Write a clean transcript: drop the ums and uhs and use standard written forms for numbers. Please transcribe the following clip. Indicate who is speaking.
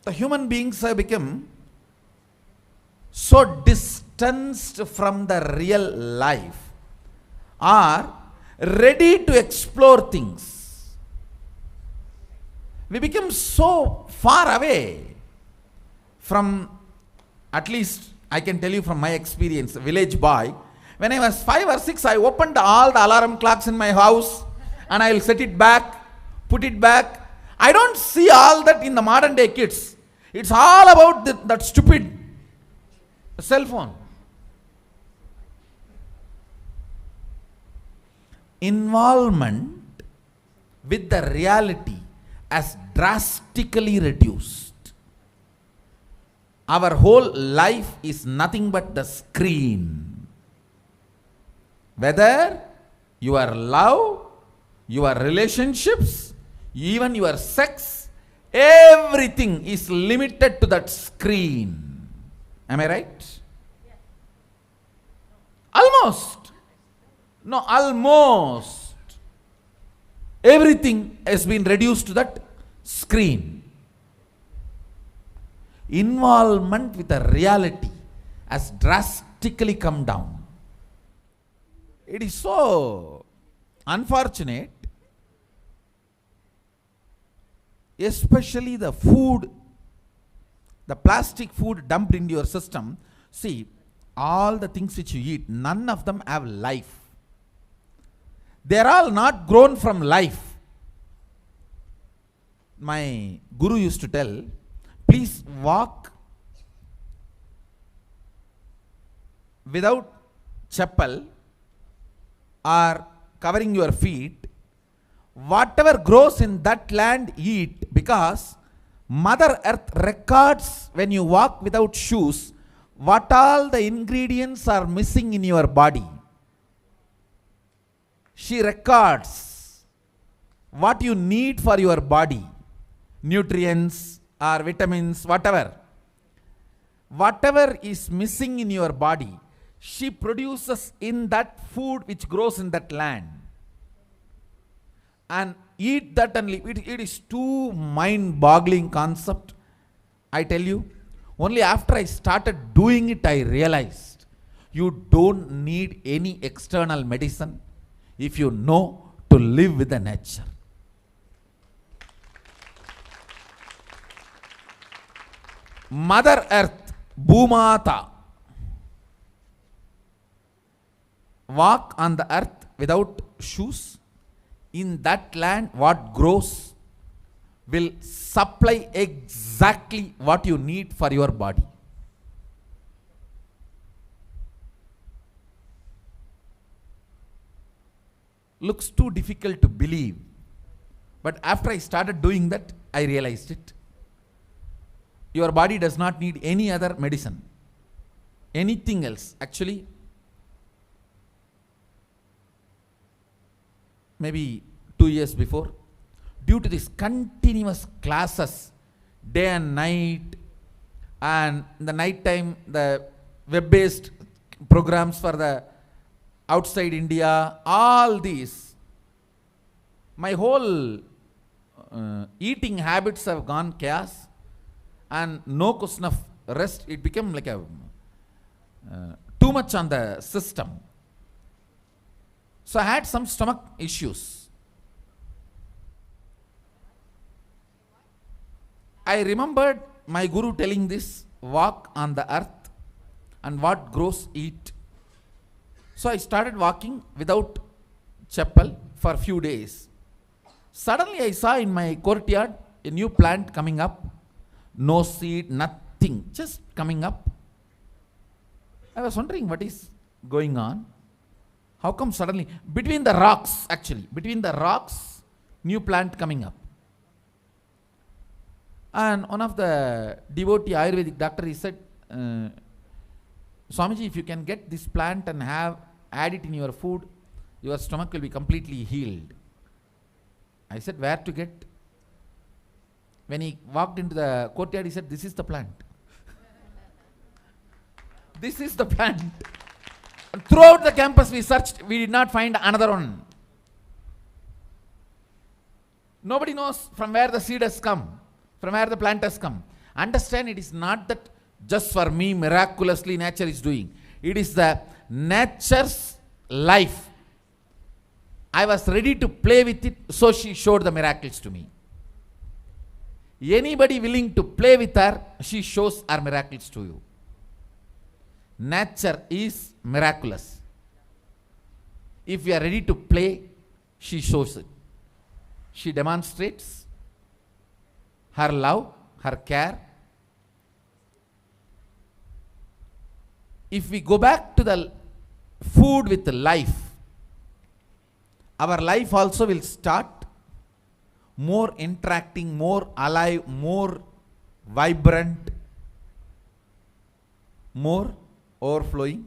Speaker 1: The human beings have become so distanced from the real life, are ready to explore things. We become so far away from, at least I can tell you from my experience, village boy. When I was 5 or 6, I opened all the alarm clocks in my house and I will set it back, put it back. I don't see all that in the modern day kids. It's all about that stupid cell phone. Involvement with the reality has drastically reduced. Our whole life is nothing but the screen. Whether your love, your relationships, even your sex, everything is limited to that screen. Am I right? Yes. Almost. No, almost. Everything has been reduced to that screen. Involvement with the reality has drastically come down. It is so unfortunate, especially the food, the plastic food dumped into your system. See, all the things which you eat, none of them have life. They are all not grown from life. My guru used to tell, please walk without chappal or covering your feet. Whatever grows in that land, eat, because Mother Earth records when you walk without shoes what all the ingredients are missing in your body. She records what you need for your body, nutrients or vitamins, whatever. Whatever is missing in your body, she produces in that food which grows in that land. And eat that and live. It is too mind-boggling concept. I tell you, only after I started doing it, I realized you don't need any external medicine if you know to live with the nature. Mother Earth, Bhumata, walk on the earth without shoes. In that land, what grows will supply exactly what you need for your body. Looks too difficult to believe, but after I started doing that, I realized it. Your body does not need any other medicine, anything else. Actually, maybe 2 years before, due to this continuous classes, day and night, and in the night time, the web-based programs for the outside India, all these, my whole eating habits have gone chaos, and no question of rest. It became like a too much on the system. So I had some stomach issues. I remembered my guru telling this, walk on the earth and what grows eat. So I started walking without chappal for a few days. Suddenly I saw in my courtyard a new plant coming up. No seed, nothing, just coming up. I was wondering what is going on. How come suddenly, between the rocks actually, between the rocks, new plant coming up. And one of the devotee Ayurvedic doctor, he said, Swamiji, if you can get this plant and add it in your food, your stomach will be completely healed. I said, where to get? When he walked into the courtyard, he said, this is the plant. This is the plant. Throughout the campus we searched, we did not find another one. Nobody knows from where the seed has come, from where the plant has come. Understand, it is not that just for me miraculously nature is doing. It is the nature's life. I was ready to play with it, so she showed the miracles to me. Anybody willing to play with her, she shows her miracles to you. Nature is miraculous. If we are ready to play, she shows it. She demonstrates her love, her care. If we go back to the food with life, our life also will start more interacting, more alive, more vibrant, more overflowing.